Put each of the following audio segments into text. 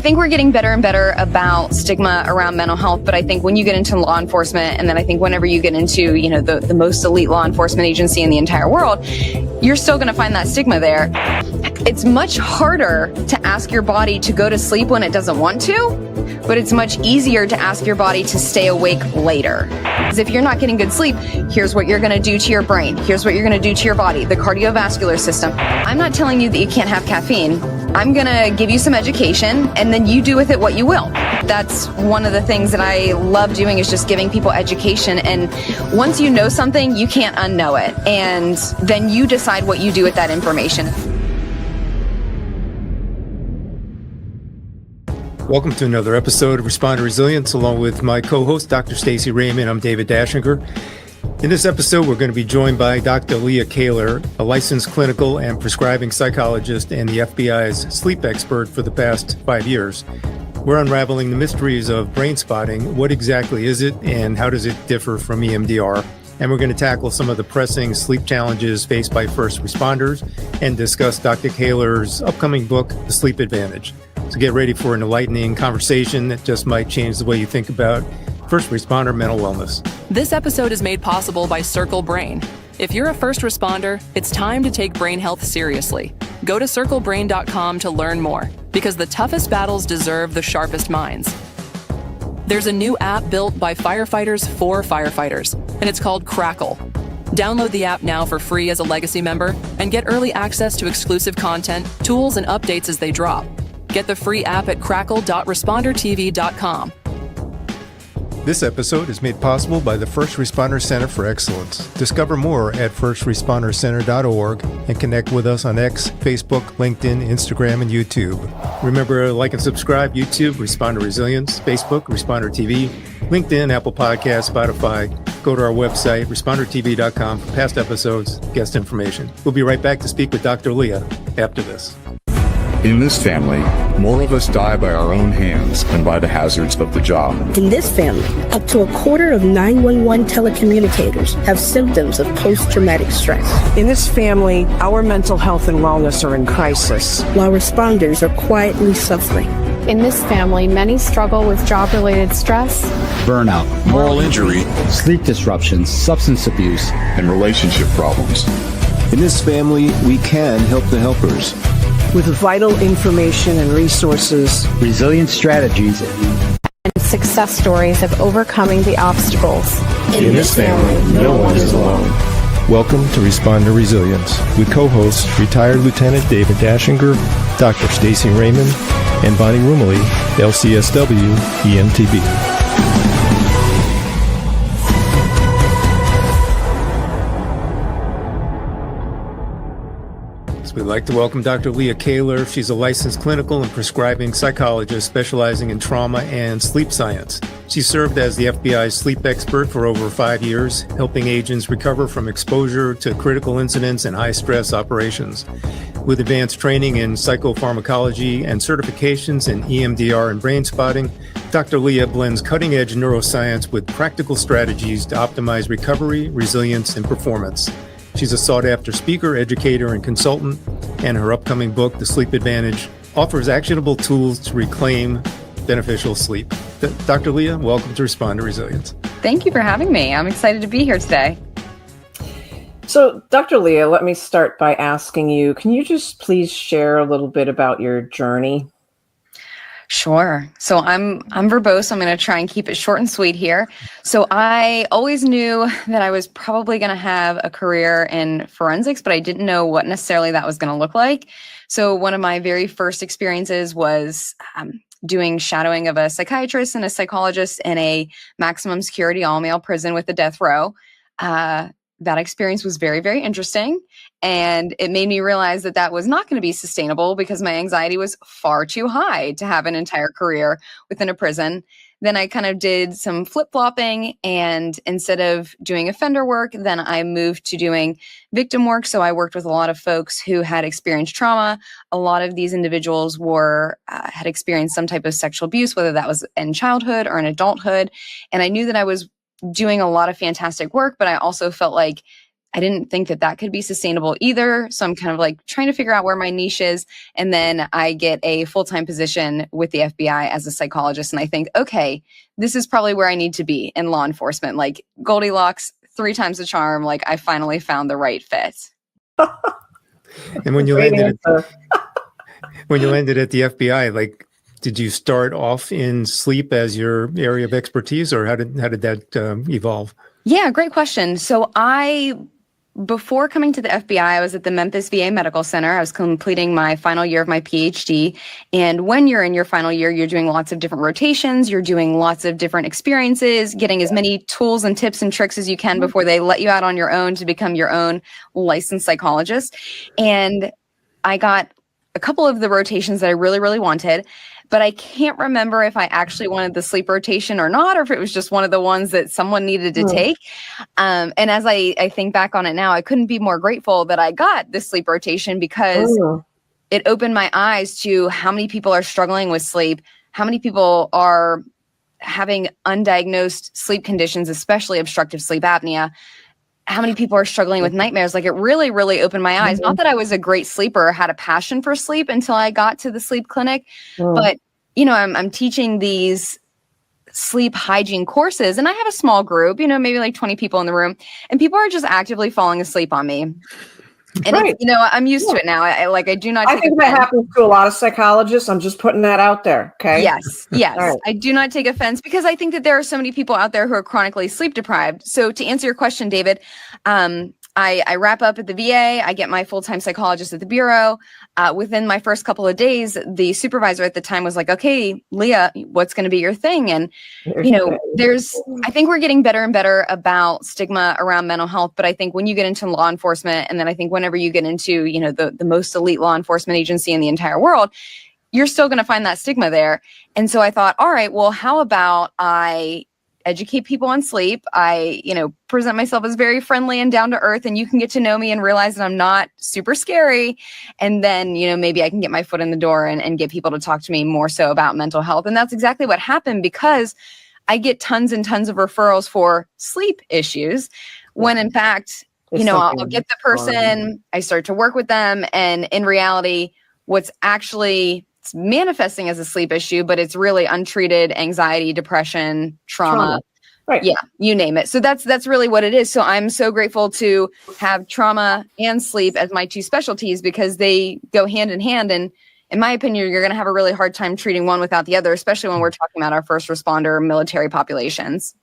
think we're getting better and better about stigma around mental health, but I think when you get into law enforcement, and then I think whenever you get into, the most elite law enforcement agency in the entire world, you're still going to find that stigma there. It's much harder to ask your body to go to sleep when it doesn't want to, but it's much easier to ask your body to stay awake later. Because if you're not getting good sleep, here's what you're going to do to your brain. Here's what you're going to do to your body, the cardiovascular system. I'm not telling you that you can't have caffeine. I'm going to give you some education, and then you do with it what you will. That's one of the things that I love doing, is just giving people education. And once you know something, you can't unknow it. And then you decide what you do with that information. Welcome to another episode of Responder Resilience, along with my co-host, Dr. Stacy Raymond. I'm David Dashinger. In this episode, we're going to be joined by Dr. Leah Kaylor, a licensed clinical and prescribing psychologist and the FBI's sleep expert for the past 5 years. We're unraveling the mysteries of brain spotting. What exactly is it, and how does it differ from EMDR? And we're going to tackle some of the pressing sleep challenges faced by first responders and discuss Dr. Kaylor's upcoming book, The Sleep Advantage. So get ready for an enlightening conversation that just might change the way you think about first responder mental wellness. This episode is made possible by Circle Brain. If you're a first responder, it's time to take brain health seriously. Go to circlebrain.com to learn more, because the toughest battles deserve the sharpest minds. There's a new app built by firefighters for firefighters, and it's called Crackle. Download the app now for free as a Legacy member and get early access to exclusive content, tools, and updates as they drop. Get the free app at crackle.respondertv.com. This episode is made possible by the First Responder Center for Excellence. Discover more at firstrespondercenter.org and connect with us on X, Facebook, LinkedIn, Instagram, and YouTube. Remember to like and subscribe: YouTube, Responder Resilience; Facebook, Responder TV; LinkedIn, Apple Podcasts, Spotify. Go to our website, respondertv.com, for past episodes, guest information. We'll be right back to speak with Dr. Leah after this. In this family, more of us die by our own hands than by the hazards of the job. In this family, up to a quarter of 911 telecommunicators have symptoms of post-traumatic stress. In this family, our mental health and wellness are in crisis, while responders are quietly suffering. In this family, many struggle with job-related stress, burnout, moral injury, sleep disruptions, substance abuse, and relationship problems. In this family, we can help the helpers with vital information and resources, resilient strategies, and success stories of overcoming the obstacles. In this family, no one is alone. Welcome to Responder Resilience with co-hosts retired Lieutenant David Dashinger, Dr. Stacy Raymond, and Bonnie Rumley, LCSW, EMTB. We'd like to welcome Dr. Leah Kaylor. She's a licensed clinical and prescribing psychologist specializing in trauma and sleep science. She served as the FBI's sleep expert for over 5 years, helping agents recover from exposure to critical incidents and high-stress operations. With advanced training in psychopharmacology and certifications in EMDR and brain spotting, Dr. Leah blends cutting-edge neuroscience with practical strategies to optimize recovery, resilience, and performance. She's a sought-after speaker, educator, and consultant, and her upcoming book, The Sleep Advantage, offers actionable tools to reclaim beneficial sleep. Dr. Leah, welcome to Respond to Resilience. Thank you for having me. I'm excited to be here today. So, Dr. Leah, let me start by asking you, can you just please share a little bit about your journey? Sure. So I'm verbose. I'm going to try and keep it short and sweet here. So I always knew that I was probably going to have a career in forensics, but I didn't know what necessarily that was going to look like. So one of my very first experiences was doing shadowing of a psychiatrist and a psychologist in a maximum security all-male prison with a death row. That experience was very, very interesting. And it made me realize that that was not going to be sustainable because my anxiety was far too high to have an entire career within a prison. Then I kind of did some flip-flopping, and instead of doing offender work, then I moved to doing victim work. So I worked with a lot of folks who had experienced trauma. A lot of these individuals had experienced some type of sexual abuse, whether that was in childhood or in adulthood. And I knew that I was doing a lot of fantastic work, but I also felt like I didn't think that that could be sustainable either. So I'm kind of like trying to figure out where my niche is. And then I get a full-time position with the FBI as a psychologist. And I think, okay, this is probably where I need to be in law enforcement. Like Goldilocks, 3 times the charm. Like I finally found the right fit. And when you landed at the FBI, like, did you start off in sleep as your area of expertise, or how did that evolve? Yeah, great question. So before coming to the FBI, I was at the Memphis VA Medical Center. I was completing my final year of my PhD. And when you're in your final year, you're doing lots of different rotations. You're doing lots of different experiences, getting as many tools and tips and tricks as you can before they let you out on your own to become your own licensed psychologist. And I got a couple of the rotations that I really, really wanted, but I can't remember if I actually wanted the sleep rotation or not, or if it was just one of the ones that someone needed to take. And as I think back on it now, I couldn't be more grateful that I got the sleep rotation, because it opened my eyes to how many people are struggling with sleep, how many people are having undiagnosed sleep conditions, especially obstructive sleep apnea, how many people are struggling with nightmares. Like, it really, really opened my eyes. Not that I was a great sleeper or had a passion for sleep until I got to the sleep clinic, but I'm teaching these sleep hygiene courses, and I have a small group, maybe like 20 people in the room, and people are just actively falling asleep on me. And I'm used to it now. I do not. I think that happens to a lot of psychologists. I'm just putting that out there. Okay. Yes. Right. I do not take offense, because I think that there are so many people out there who are chronically sleep deprived. So to answer your question, David, I wrap up at the VA. I get my full-time psychologist at the bureau. Within my first couple of days, the supervisor at the time was like, "Okay, Leah, what's going to be your thing?" And I think we're getting better and better about stigma around mental health. But I think when you get into law enforcement, and then I think whenever you get into the most elite law enforcement agency in the entire world, you're still going to find that stigma there. And so I thought, all right, well, how about I educate people on sleep? I, present myself as very friendly and down to earth, and you can get to know me and realize that I'm not super scary. And then, maybe I can get my foot in the door and get people to talk to me more so about mental health. And that's exactly what happened, because I get tons and tons of referrals for sleep issues, when in fact, I'll get the person, I start to work with them, and in reality, what's actually manifesting as a sleep issue, but it's really untreated anxiety, depression, trauma. Right. Yeah, you name it. So that's really what it is. So I'm so grateful to have trauma and sleep as my 2 specialties, because they go hand in hand. And in my opinion, you're going to have a really hard time treating one without the other, especially when we're talking about our first responder military populations.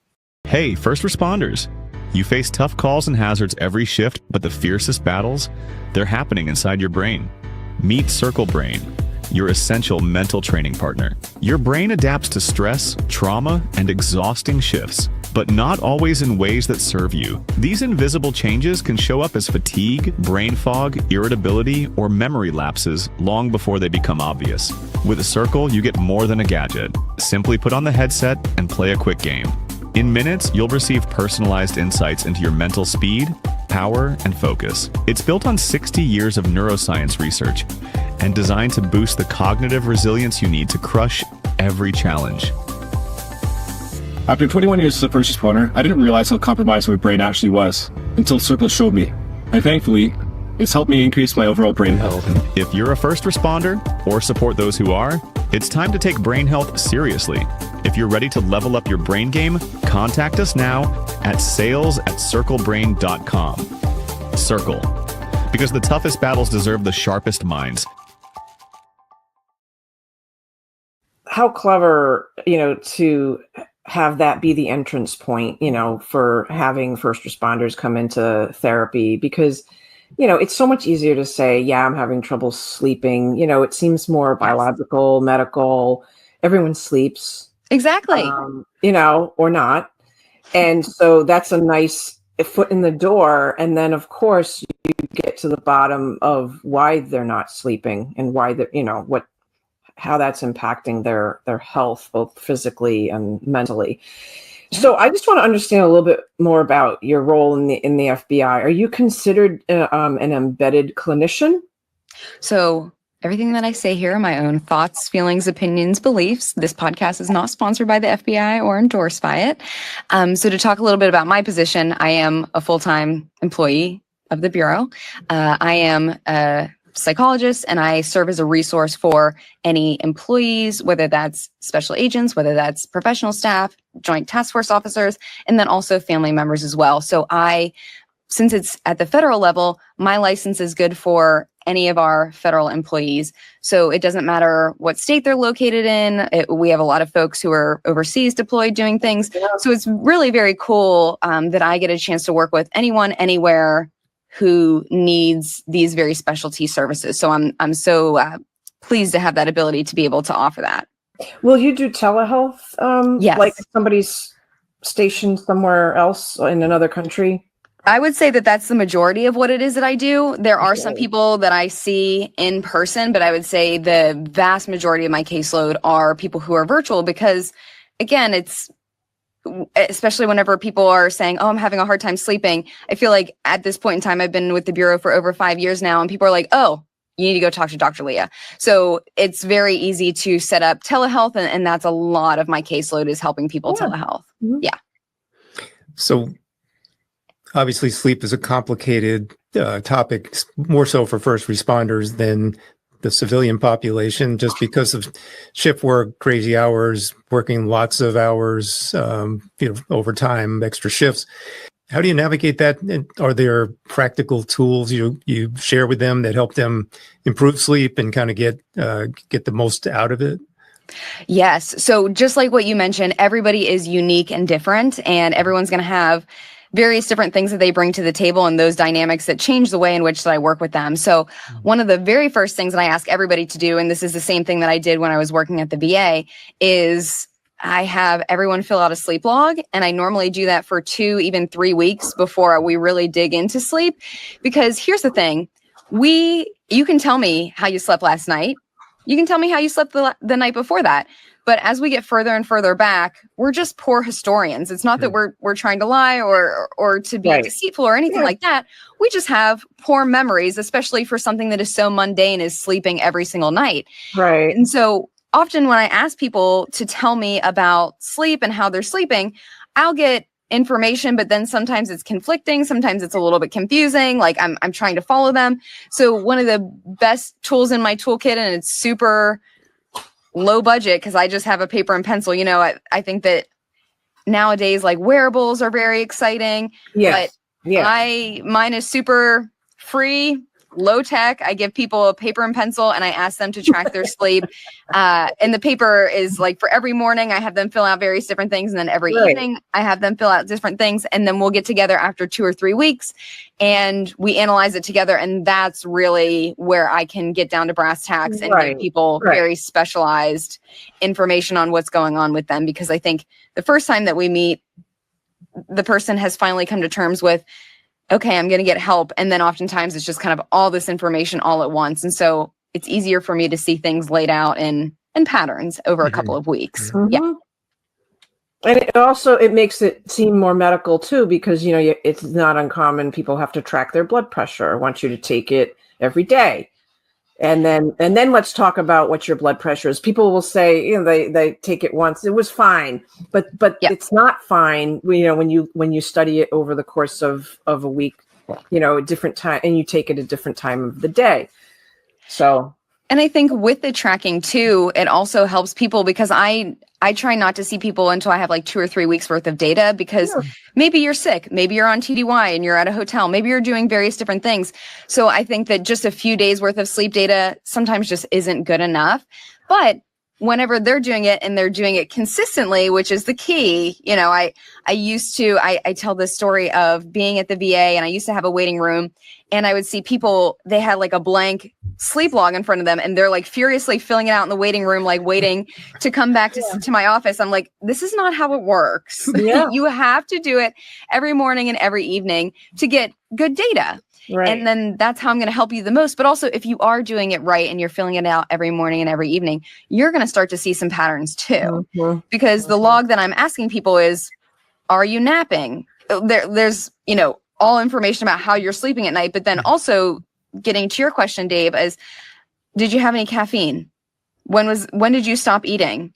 Hey, first responders. You face tough calls and hazards every shift, but the fiercest battles, they're happening inside your brain. Meet Circle Brain, your essential mental training partner. Your brain adapts to stress, trauma, and exhausting shifts, but not always in ways that serve you. These invisible changes can show up as fatigue, brain fog, irritability, or memory lapses long before they become obvious. With a Circle, you get more than a gadget. Simply put on the headset and play a quick game. In minutes, you'll receive personalized insights into your mental speed, power, and focus. It's built on 60 years of neuroscience research and designed to boost the cognitive resilience you need to crush every challenge. After 21 years as a first responder, I didn't realize how compromised my brain actually was until Circle showed me. And thankfully, it's helped me increase my overall brain health. If you're a first responder or support those who are, it's time to take brain health seriously. If you're ready to level up your brain game, contact us now at sales@circlebrain.com. Circle, because the toughest battles deserve the sharpest minds. How clever, to have that be the entrance point, for having first responders come into therapy, because it's so much easier to say, yeah, I'm having trouble sleeping. It seems more biological, medical. Everyone sleeps. Exactly. Or not. And so that's a nice foot in the door. And then, of course, you get to the bottom of why they're not sleeping and why how that's impacting their health, both physically and mentally. So I just want to understand a little bit more about your role in the FBI. Are you considered an embedded clinician? So Everything that I say here are my own thoughts, feelings, opinions, beliefs. This podcast is not sponsored by the FBI or endorsed by it. So to talk a little bit about my position, I am a full-time employee of the Bureau. I am a psychologist, and I serve as a resource for any employees, whether that's special agents, whether that's professional staff, joint task force officers, and then also family members as well. So since it's at the federal level, my license is good for any of our federal employees. So it doesn't matter what state they're located in. We have a lot of folks who are overseas deployed doing things. So it's really very cool that I get a chance to work with anyone, anywhere who needs these very specialty services. So I'm so pleased to have that ability to be able to offer that. Will you do telehealth? Yes. Like if somebody's stationed somewhere else in another country? I would say that that's the majority of what it is that I do. There are some people that I see in person, but I would say the vast majority of my caseload are people who are virtual because, again, it's especially whenever people are saying, oh, I'm having a hard time sleeping. I feel like at this point in time, I've been with the Bureau for over 5 years now, and people are like, oh, you need to go talk to Dr. Leah. So it's very easy to set up telehealth, and that's a lot of my caseload is helping people telehealth. Mm-hmm. Yeah. So obviously, sleep is a complicated topic, more so for first responders than the civilian population, just because of shift work, crazy hours, working lots of hours, overtime, extra shifts. How do you navigate that? Are there practical tools you share with them that help them improve sleep and kind of get the most out of it? Yes. So just like what you mentioned, everybody is unique and different, and everyone's going to have various different things that they bring to the table and those dynamics that change the way in which that I work with them. So one of the very first things that I ask everybody to do, and this is the same thing that I did when I was working at the VA, is I have everyone fill out a sleep log. And I normally do that for 2, even 3 weeks before we really dig into sleep. Because here's the thing, you can tell me how you slept last night. You can tell me how you slept the night before that. But as we get further and further back, we're just poor historians. It's not that we're trying to lie or to be deceitful or anything like that. We just have poor memories, especially for something that is so mundane as sleeping every single night. Right. And so often when I ask people to tell me about sleep and how they're sleeping, I'll get information, but then sometimes it's conflicting. Sometimes it's a little bit confusing. Like I'm trying to follow them. So one of the best tools in my toolkit, and it's super low budget because I just have a paper and pencil. I think that nowadays, like, wearables are very exciting. Yes. But mine is super free, low tech. I give people a paper and pencil and I ask them to track their sleep. And the paper is like for every morning, I have them fill out various different things. And then every evening I have them fill out different things. And then we'll get together after 2 or 3 weeks and we analyze it together. And that's really where I can get down to brass tacks and give people very specialized information on what's going on with them. Because I think the first time that we meet, the person has finally come to terms with, okay, I'm going to get help. And then oftentimes it's just kind of all this information all at once. And so it's easier for me to see things laid out in patterns over a couple of weeks. Mm-hmm. Yeah. And it makes it seem more medical too, because, it's not uncommon. People have to track their blood pressure. I want you to take it every day. And then let's talk about what your blood pressure is. People will say, they take it once, it was fine, but it's not fine. When you study it over the course of a week, a different time, and you take it a different time of the day. So, and I think with the tracking too, it also helps people because I try not to see people until I have like 2 or 3 weeks worth of data because maybe you're sick, maybe you're on TDY and you're at a hotel, maybe you're doing various different things. So I think that just a few days worth of sleep data sometimes just isn't good enough. But whenever they're doing it and they're doing it consistently, which is the key, I tell this story of being at the VA and I used to have a waiting room and I would see people, they had like a blank sleep log in front of them and they're like furiously filling it out in the waiting room, like waiting to come back to my office. I'm like, this is not how it works. Yeah. You have to do it every morning and every evening to get good data. Right. And then that's how I'm going to help you the most. But also if you are doing it right and you're filling it out every morning and every evening, you're going to start to see some patterns too, because the log that I'm asking people is, are you napping? There's, all information about how you're sleeping at night, but then also getting to your question, Dave, is Did you have any caffeine? When did you stop eating?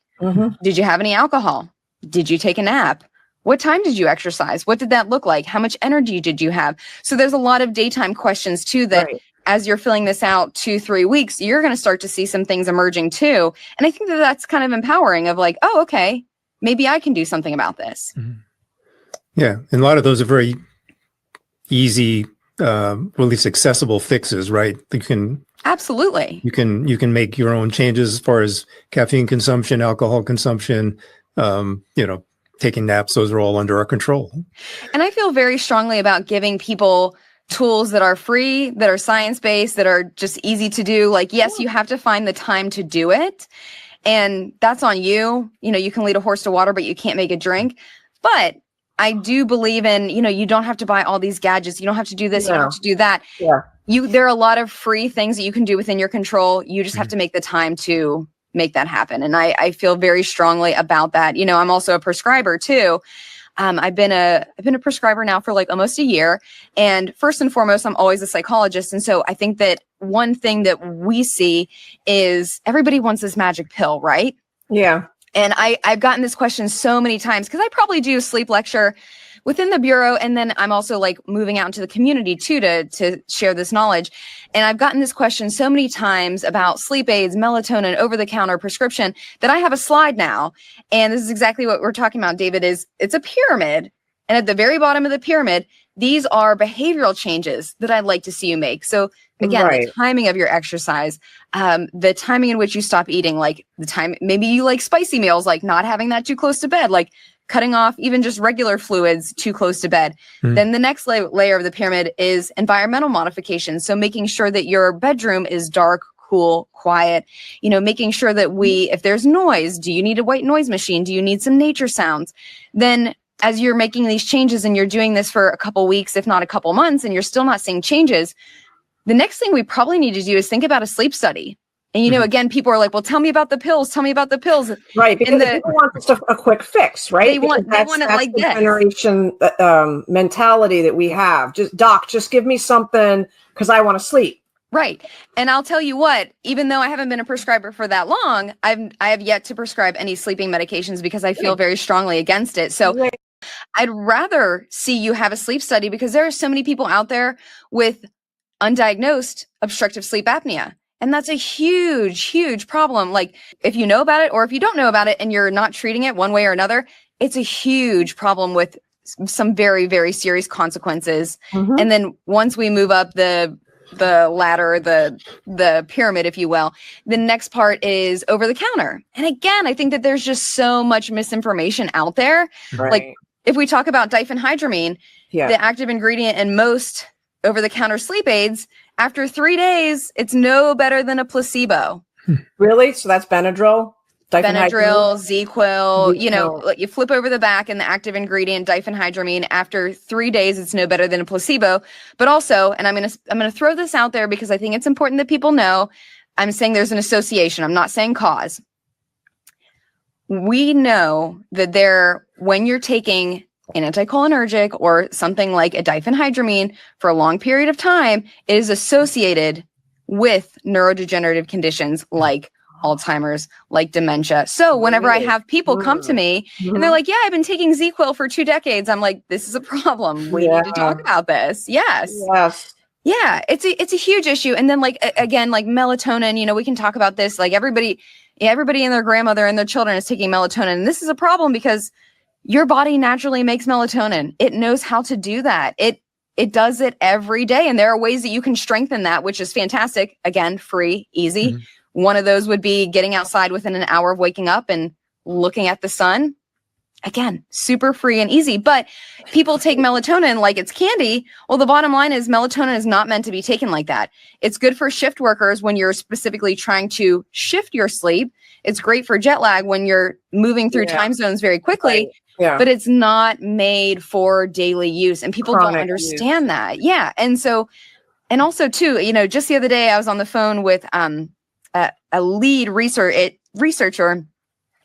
Did you have any alcohol? Did you take a nap? What time did you exercise? What did that look like? How much energy did you have? So there's a lot of daytime questions too that as you're filling this out 2-3 weeks, you're going to start to see some things emerging too. And I think that that's kind of empowering of like, oh, okay, maybe I can do something about this. Yeah. And a lot of those are very easy, or at least accessible fixes, right? You can absolutely. You can make your own changes as far as caffeine consumption, alcohol consumption, taking naps. Those are all under our control. And I feel very strongly about giving people tools that are free, that are science-based, that are just easy to do. Like, yes, you have to find the time to do it. And that's on you. You can lead a horse to water, but you can't make it drink. But I do believe in, you don't have to buy all these gadgets. You don't have to do this. You don't have to do that. There are a lot of free things that you can do within your control. You just have to make the time to make that happen. And I feel very strongly about that. I'm also a prescriber too. I've been a prescriber now for like almost a year. And first and foremost, I'm always a psychologist. And so I think that one thing that we see is everybody wants this magic pill, right? Yeah. And I've gotten this question so many times because I probably do a sleep lecture within the Bureau. And then I'm also like moving out into the community too, to share this knowledge. And I've gotten this question so many times about sleep aids, melatonin, over-the-counter prescription that I have a slide now. And this is exactly what we're talking about, David, is it's a pyramid. And at the very bottom of the pyramid, these are behavioral changes that I'd like to see you make. So again, the timing of your exercise, the timing in which you stop eating, like the time, maybe you like spicy meals, like not having that too close to bed, like cutting off even just regular fluids too close to bed. Then the next layer of the pyramid is environmental modifications. So making sure that your bedroom is dark, cool, quiet, making sure that if there's noise, do you need a white noise machine? Do you need some nature sounds? Then as you're making these changes and you're doing this for a couple weeks, if not a couple months, and you're still not seeing changes, the next thing we probably need to do is think about a sleep study. And, again, people are like, well, tell me about the pills. Tell me about the pills. Right. Because people want just a quick fix, right? They want it like the this. Generation mentality that we have. Just give me something because I want to sleep. Right. And I'll tell you what, even though I haven't been a prescriber for that long, I have yet to prescribe any sleeping medications because I feel very strongly against it. So I'd rather see you have a sleep study because there are so many people out there with undiagnosed obstructive sleep apnea. And that's a huge, huge problem. Like if you know about it or if you don't know about it and you're not treating it one way or another, it's a huge problem with some very, very serious consequences. And then once we move up the ladder, the pyramid, if you will, the next part is over the counter. And again, I think that there's just so much misinformation out there. Like if we talk about diphenhydramine, the active ingredient in most over the counter sleep aids, after 3 days, it's no better than a placebo. Really? So that's Benadryl? Benadryl, ZQuil, like you flip over the back and the active ingredient diphenhydramine, after 3 days, it's no better than a placebo. But also, and I'm going to throw this out there because I think it's important that people know, I'm saying there's an association. I'm not saying cause. We know that when you're taking an anticholinergic or something like a diphenhydramine for a long period of time, it is associated with neurodegenerative conditions like Alzheimer's, like dementia. So whenever I have people come to me and they're like, yeah, I've been taking ZQuil for 2 decades. I'm like, this is a problem. We need to talk about this. Yes. Yeah. It's a huge issue. And then like, again, like melatonin, we can talk about this. Like everybody and their grandmother and their children is taking melatonin. And this is a problem because your body naturally makes melatonin. It knows how to do that. It does it every day. And there are ways that you can strengthen that, which is fantastic. Again, free, easy. One of those would be getting outside within an hour of waking up and looking at the sun. Again, super free and easy. But people take melatonin like it's candy. Well, the bottom line is melatonin is not meant to be taken like that. It's good for shift workers when you're specifically trying to shift your sleep. It's great for jet lag when you're moving through time zones very quickly. But it's not made for daily use. And people don't understand that. Yeah. And so, and also too, just the other day I was on the phone with a lead researcher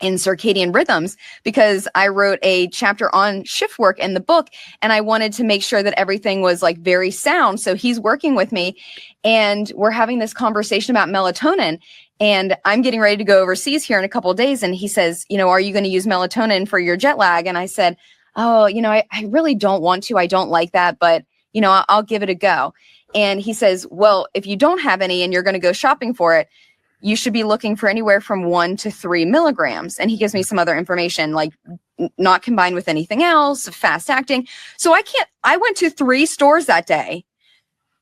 in circadian rhythms, because I wrote a chapter on shift work in the book, and I wanted to make sure that everything was like very sound. So he's working with me and we're having this conversation about melatonin, and I'm getting ready to go overseas here in a couple of days. And he says, are you going to use melatonin for your jet lag? And I said, oh, I really don't want to. I don't like that, but I'll give it a go. And he says, well, if you don't have any and you're going to go shopping for it, you should be looking for anywhere from 1 to 3 milligrams. And he gives me some other information, like not combined with anything else, fast acting. So I went to 3 stores that day.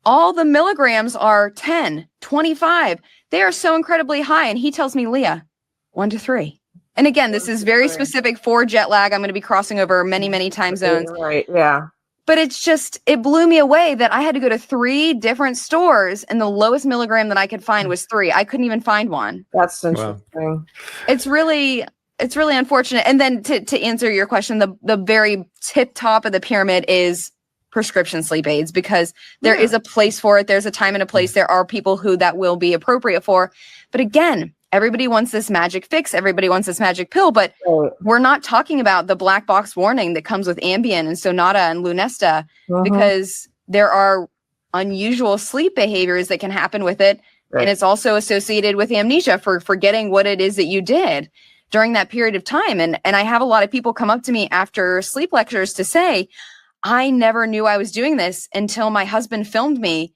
All the milligrams are 10, 25. They are so incredibly high. And he tells me, Leah, 1 to 3. And again, this is very specific for jet lag. I'm going to be crossing over many, many time zones. Right. Yeah. But it blew me away that I had to go to 3 different stores and the lowest milligram that I could find was 3. I couldn't even find one. That's interesting. Wow. It's really unfortunate. And then to answer your question, the very tip top of the pyramid is prescription sleep aids, because there is a place for it. There's a time and a place. There are people who that will be appropriate for. But again, everybody wants this magic fix. Everybody wants this magic pill, but we're not talking about the black box warning that comes with Ambien and Sonata and Lunesta, because there are unusual sleep behaviors that can happen with it. Right. And it's also associated with amnesia for forgetting what it is that you did during that period of time. And I have a lot of people come up to me after sleep lectures to say, I never knew I was doing this until my husband filmed me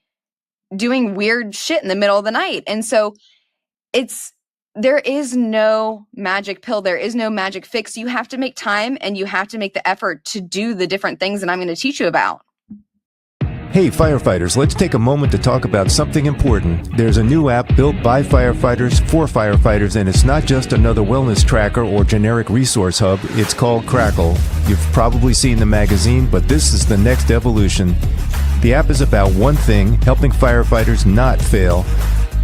doing weird shit in the middle of the night. And so there is no magic pill. There is no magic fix. You have to make time and you have to make the effort to do the different things that I'm going to teach you about. Hey firefighters, let's take a moment to talk about something important. There's a new app built by firefighters for firefighters, and it's not just another wellness tracker or generic resource hub. It's called Crackle. You've probably seen the magazine, but this is the next evolution. The app is about one thing: helping firefighters not fail.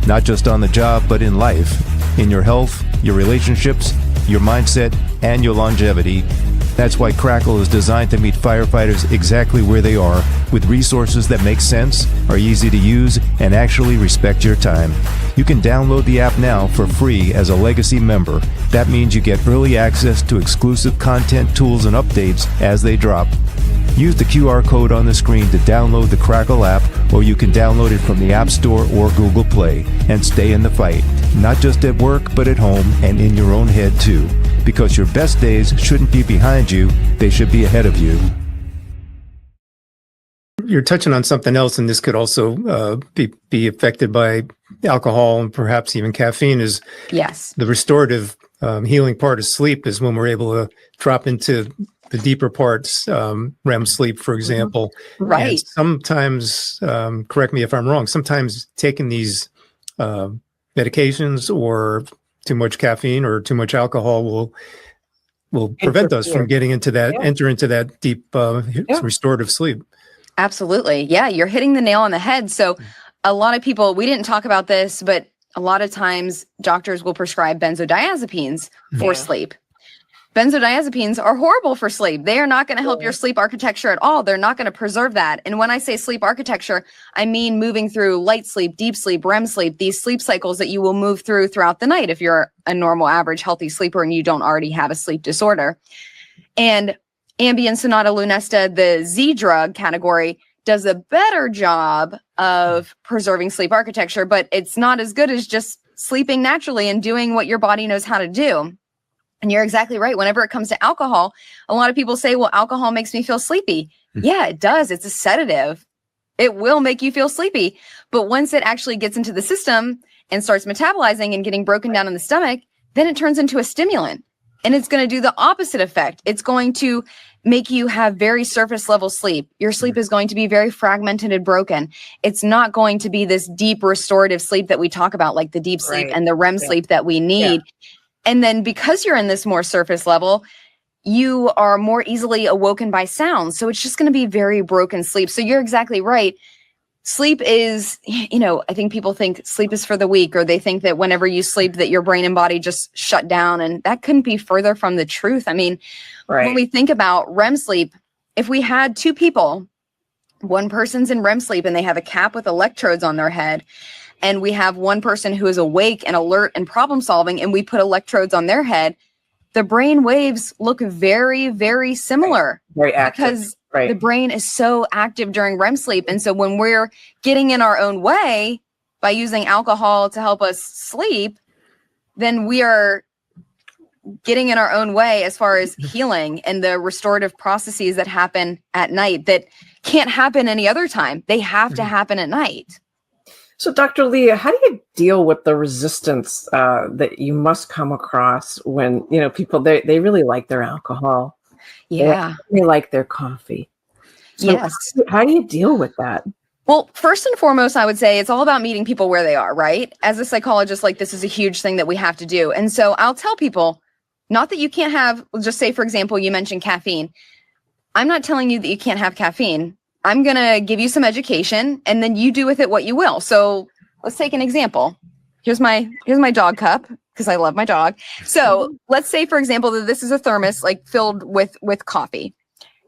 Not just on the job, but in life. In your health, your relationships, your mindset, and your longevity. That's why Crackle is designed to meet firefighters exactly where they are, with resources that make sense, are easy to use, and actually respect your time. You can download the app now for free as a Legacy member. That means you get early access to exclusive content, tools, and updates as they drop. Use the QR code on the screen to download the Crackle app, or you can download it from the App Store or Google Play and stay in the fight. Not just at work, but at home and in your own head too. Because your best days shouldn't be behind you, they should be ahead of you. You're touching on something else, and this could also be affected by alcohol and perhaps even caffeine, is the restorative healing part of sleep is when we're able to drop into the deeper parts, REM sleep, for example. Right. And sometimes, correct me if I'm wrong, sometimes taking these medications or too much caffeine or too much alcohol will prevent us from getting into that, enter into that deep restorative sleep. Absolutely. Yeah, you're hitting the nail on the head. So a lot of people, we didn't talk about this, but a lot of times doctors will prescribe benzodiazepines for sleep. Benzodiazepines are horrible for sleep. They are not going to help your sleep architecture at all. They're not going to preserve that. And when I say sleep architecture, I mean moving through light sleep, deep sleep, REM sleep, these sleep cycles that you will move through throughout the night if you're a normal, average, healthy sleeper and you don't already have a sleep disorder. And Ambien, Sonata, Lunesta, the Z drug category, does a better job of preserving sleep architecture, but it's not as good as just sleeping naturally and doing what your body knows how to do. And you're exactly right. Whenever it comes to alcohol, a lot of people say, well, alcohol makes me feel sleepy. Yeah, it does. It's a sedative. It will make you feel sleepy. But once it actually gets into the system and starts metabolizing and getting broken down in the stomach, then it turns into a stimulant. And it's going to do the opposite effect. It's going to make you have very surface level sleep. Your sleep is going to be very fragmented and broken. It's not going to be this deep restorative sleep that we talk about, like the deep sleep and the REM sleep that we need. And then because you're in this more surface level, you are more easily awoken by sound. So it's just going to be very broken sleep. So you're exactly right. Sleep is, I think people think sleep is for the weak, or they think that whenever you sleep that your brain and body just shut down. And that couldn't be further from the truth. I mean, when we think about REM sleep, if we had 2 people, one person's in REM sleep and they have a cap with electrodes on their head, and we have one person who is awake and alert and problem solving, and we put electrodes on their head, the brain waves look very, very similar. Very active. Because the brain is so active during REM sleep. And so when we're getting in our own way by using alcohol to help us sleep, then we are getting in our own way as far as healing and the restorative processes that happen at night that can't happen any other time. They have to happen at night. So, Dr. Leah, how do you deal with the resistance that you must come across when, people, they really like their alcohol. Yeah. They like their coffee. So yes. How do you deal with that? Well, first and foremost, I would say it's all about meeting people where they are, right? As a psychologist, this is a huge thing that we have to do. And so I'll tell people, not that you can't have, just say, for example, you mentioned caffeine. I'm not telling you that you can't have caffeine. I'm going to give you some education and then you do with it what you will. So let's take an example. Here's my dog cup because I love my dog. So let's say, for example, that this is a thermos filled with coffee.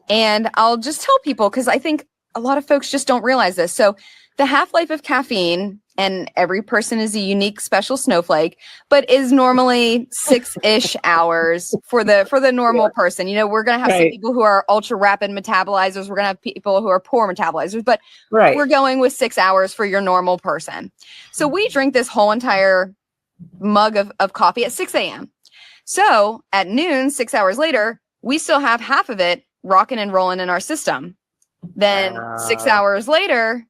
And I'll just tell people, because I think a lot of folks just don't realize this. So the half-life of caffeine, and every person is a unique special snowflake, but is normally 6-ish hours for the normal person. We're going to have some people who are ultra rapid metabolizers. We're going to have people who are poor metabolizers, but we're going with 6 hours for your normal person. So we drink this whole entire mug of coffee at 6 a.m. So at noon, 6 hours later, we still have half of it rocking and rolling in our system. Then 6 hours later,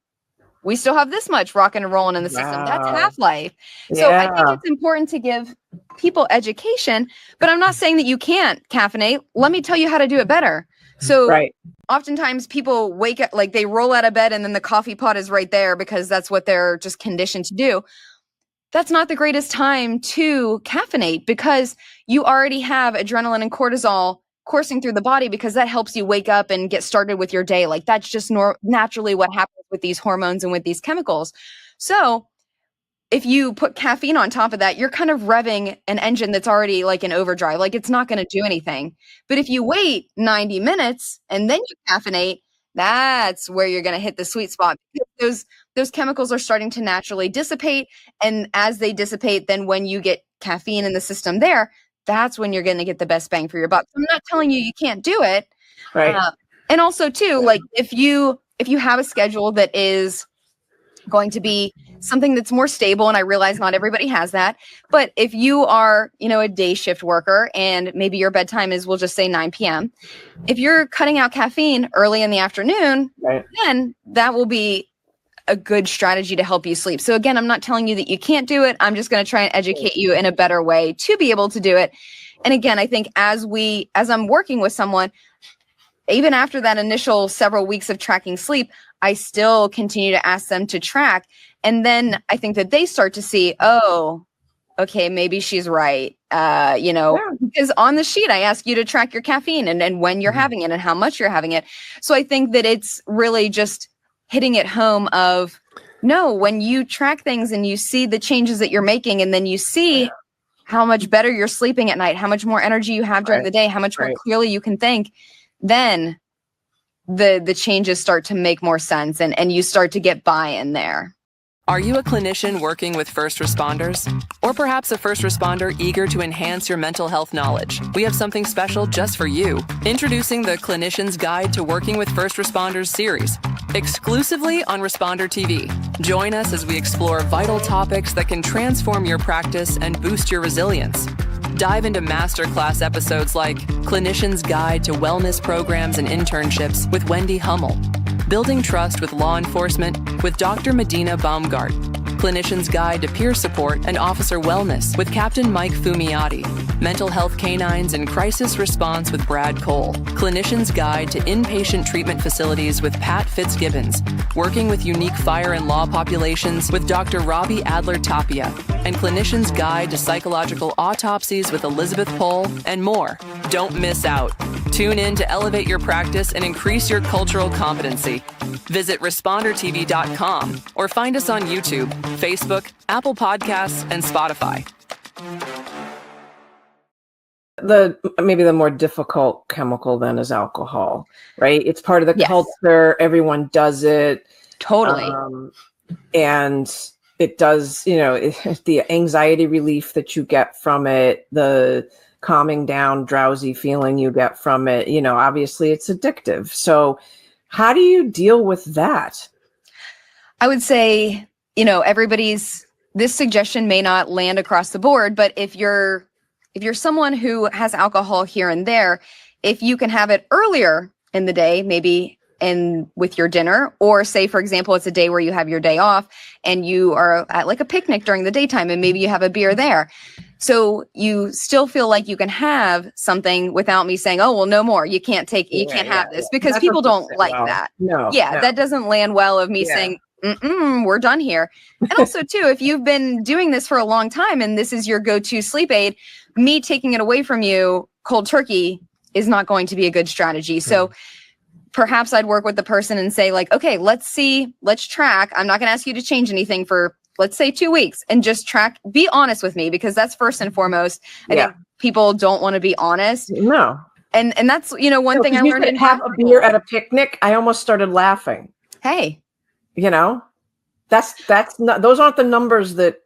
we still have this much rocking and rolling in the system. That's half-life. So I think it's important to give people education, but I'm not saying that you can't caffeinate. Let me tell you how to do it better. So oftentimes people wake up, they roll out of bed and then the coffee pot is right there because that's what they're just conditioned to do. That's not the greatest time to caffeinate because you already have adrenaline and cortisol coursing through the body because that helps you wake up and get started with your day. That's just naturally what happens with these hormones and with these chemicals. So if you put caffeine on top of that, you're kind of revving an engine that's already in overdrive. It's not going to do anything. But if you wait 90 minutes and then you caffeinate, that's where you're going to hit the sweet spot. Those chemicals are starting to naturally dissipate. And as they dissipate, then when you get caffeine in the system there, that's when you're going to get the best bang for your buck. I'm not telling you can't do it. Right. And also too, if you have a schedule that is going to be something that's more stable, and I realize not everybody has that, but if you are, a day shift worker and maybe your bedtime is, we'll just say 9 p.m. If you're cutting out caffeine early in the afternoon, then that will be a good strategy to help you sleep. So again, I'm not telling you that you can't do it. I'm just going to try and educate you in a better way to be able to do it. And again, I think as I'm working with someone, even after that initial several weeks of tracking sleep, I still continue to ask them to track. And then I think that they start to see, oh, okay, maybe she's right. Because on the sheet, I ask you to track your caffeine and when you're having it and how much you're having it. So I think that it's really just hitting it home of, no, when you track things and you see the changes that you're making, and then you see how much better you're sleeping at night, how much more energy you have during the day, how much more clearly you can think, then the changes start to make more sense and you start to get buy-in there. Are you a clinician working with first responders? Or perhaps a first responder eager to enhance your mental health knowledge? We have something special just for you. Introducing the Clinician's Guide to Working with First Responders series, exclusively on Responder TV. Join us as we explore vital topics that can transform your practice and boost your resilience. Dive into masterclass episodes like Clinician's Guide to Wellness Programs and Internships with Wendy Hummel, Building Trust with Law Enforcement with Dr. Medina Baumgart, Clinician's Guide to Peer Support and Officer Wellness with Captain Mike Fumiati, Mental Health Canines and Crisis Response with Brad Cole, Clinician's Guide to Inpatient Treatment Facilities with Pat Fitzgibbons, Working with Unique Fire and Law Populations with Dr. Robbie Adler-Tapia, and Clinician's Guide to Psychological Autopsies with Elizabeth Pohl, and more. Don't miss out. Tune in to elevate your practice and increase your cultural competency. Visit ResponderTV.com or find us on YouTube, Facebook, Apple Podcasts, and Spotify. Maybe the more difficult chemical then is alcohol, right? It's part of the culture. Everyone does it. Totally. And it does, the anxiety relief that you get from it, the calming down, drowsy feeling you get from it. You know, obviously it's addictive. So how do you deal with that? I would say, this suggestion may not land across the board, but if you're someone who has alcohol here and there, if you can have it earlier in the day, maybe with your dinner, or say, for example, it's a day where you have your day off and you are at like a picnic during the daytime and maybe you have a beer there. So you still feel like you can have something without me saying, oh, well, no more. You can't have this, because people don't like that. No. That doesn't land well of me saying, we're done here. And also too, if you've been doing this for a long time and this is your go-to sleep aid, me taking it away from you cold turkey is not going to be a good strategy. So perhaps I'd work with the person and say like, okay, let's track. I'm not going to ask you to change anything for, let's say 2 weeks, and just track, be honest with me, because that's first and foremost. I think people don't want to be honest. No. And that's, one thing I learned in have a beer at a picnic. I almost started laughing. Hey, that's not, those aren't the numbers that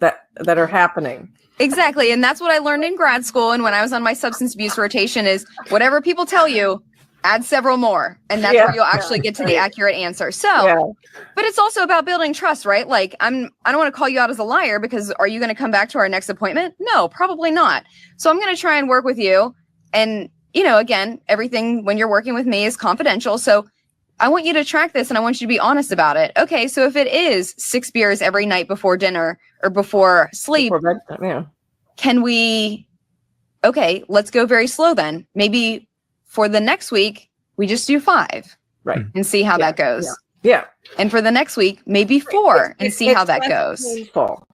are happening. Exactly. And that's what I learned in grad school. And when I was on my substance abuse rotation is whatever people tell you, add several more. And that's where you'll actually get to the accurate answer. So, but it's also about building trust, right? Like I don't want to call you out as a liar, because are you going to come back to our next appointment? No, probably not. So I'm going to try and work with you. And, again, everything when you're working with me is confidential. So I want you to track this and I want you to be honest about it. Okay. So if it is 6 beers every night before dinner or before sleep, let's go very slow then. Maybe for the next week, we just do 5. Right. And see how that goes. Yeah. And for the next week, maybe 4 and see how that goes. Painful.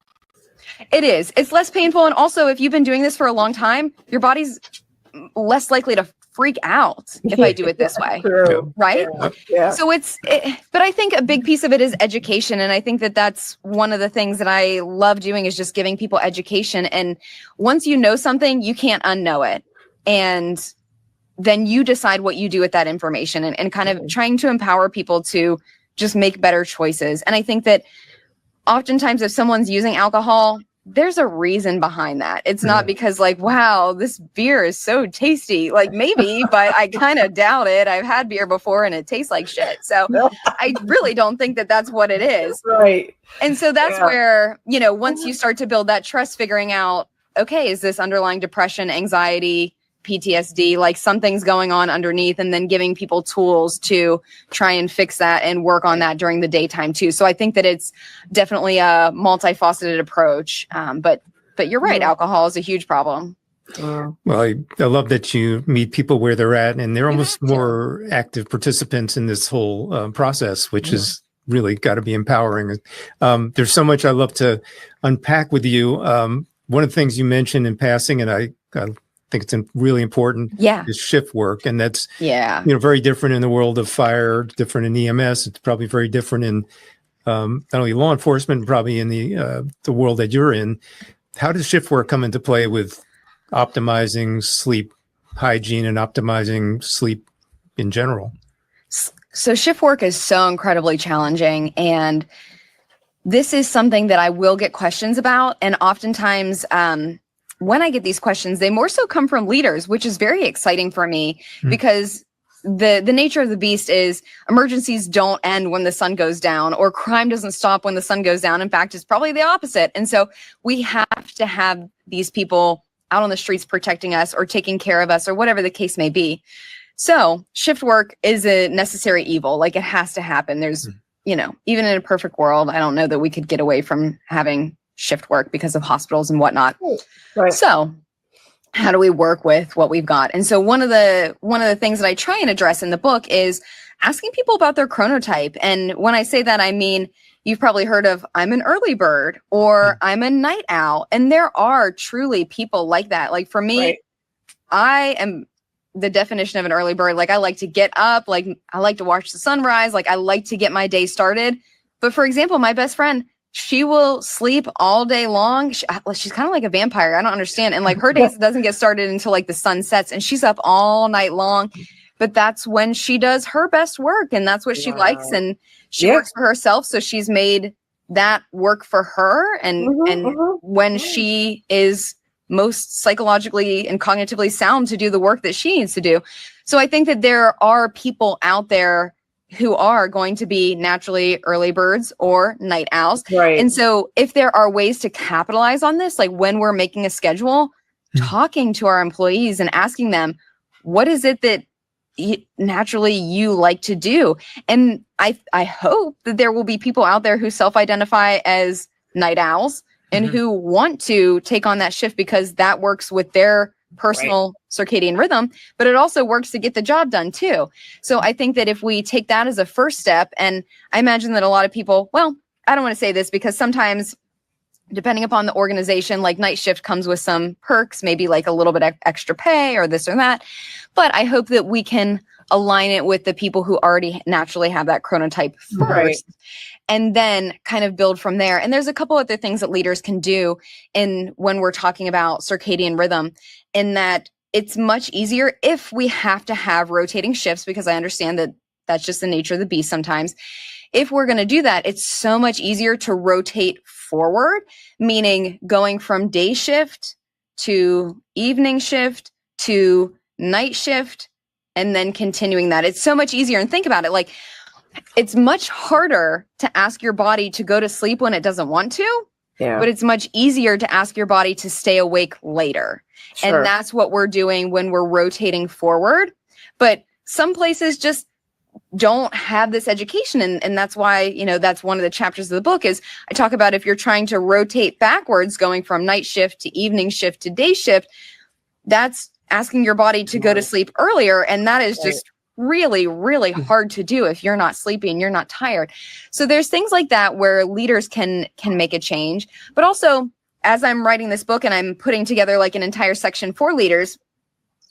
It is. It's less painful. And also, if you've been doing this for a long time, your body's less likely to freak out if I do it this way. True. Right? Yeah. So but I think a big piece of it is education. And I think that's one of the things that I love doing is just giving people education. And once you know something, you can't unknow it. And then you decide what you do with that information, and kind of trying to empower people to just make better choices. And I think that oftentimes if someone's using alcohol, there's a reason behind that. It's not because like, wow, this beer is so tasty. Like maybe, but I kind of doubt it. I've had beer before and it tastes like shit. So I really don't think that that's what it is. Right. And so that's where, once you start to build that trust, figuring out, okay, is this underlying depression, anxiety, PTSD, like something's going on underneath, and then giving people tools to try and fix that and work on that during the daytime too. So I think that it's definitely a multifaceted approach. But you're right. Alcohol is a huge problem. Well, I love that you meet people where they're at, and they're almost more active participants in this whole process, which is really got to be empowering. There's so much I love to unpack with you. One of the things you mentioned in passing, and I think it's really important, is shift work. And that's, very different in the world of fire, different in EMS. It's probably very different in not only law enforcement, probably in the world that you're in. How does shift work come into play with optimizing sleep hygiene and optimizing sleep in general? So shift work is so incredibly challenging. And this is something that I will get questions about. And oftentimes, when I get these questions, they more so come from leaders, which is very exciting for me because the nature of the beast is emergencies don't end when the sun goes down, or crime doesn't stop when the sun goes down. In fact, it's probably the opposite. And so we have to have these people out on the streets protecting us or taking care of us or whatever the case may be. So shift work is a necessary evil. Like it has to happen. There's, even in a perfect world, I don't know that we could get away from having shift work because of hospitals and whatnot. Right. So how do we work with what we've got? And so one of the things that I try and address in the book is asking people about their chronotype. And when I say that, I mean, you've probably heard of I'm an early bird or I'm a night owl. And there are truly people like that. Like for me, I am the definition of an early bird. Like I like to get up, like I like to watch the sunrise. Like I like to get my day started. But for example, my best friend, she will sleep all day long. She's kind of like a vampire. I don't understand. And like her day doesn't get started until like the sun sets, and she's up all night long. But that's when she does her best work, and that's what she likes. And she works for herself. So she's made that work for her. And when she is most psychologically and cognitively sound to do the work that she needs to do. So I think that there are people out there who are going to be naturally early birds or night owls. Right. And so if there are ways to capitalize on this, like when we're making a schedule, talking to our employees and asking them, what is it that naturally you like to do? And I hope that there will be people out there who self-identify as night owls and who want to take on that shift because that works with their personal circadian rhythm, but it also works to get the job done too. So I think that if we take that as a first step, and I imagine that a lot of people, well, I don't want to say this because sometimes depending upon the organization, like night shift comes with some perks, maybe like a little bit extra pay or this or that. But I hope that we can align it with the people who already naturally have that chronotype first. And then kind of build from there. And there's a couple other things that leaders can do when we're talking about circadian rhythm, in that it's much easier if we have to have rotating shifts, because I understand that that's just the nature of the beast sometimes. If we're going to do that, it's so much easier to rotate forward, meaning going from day shift to evening shift to night shift, and then continuing that. It's so much easier. And think about it, like, it's much harder to ask your body to go to sleep when it doesn't want to, but it's much easier to ask your body to stay awake later. Sure. And that's what we're doing when we're rotating forward. But some places just don't have this education. And that's why, that's one of the chapters of the book is I talk about if you're trying to rotate backwards, going from night shift to evening shift to day shift, that's asking your body to go to sleep earlier. And that is just really, really hard to do if you're not sleepy and you're not tired. So there's things like that where leaders can make a change. But also, as I'm writing this book and I'm putting together like an entire section for leaders,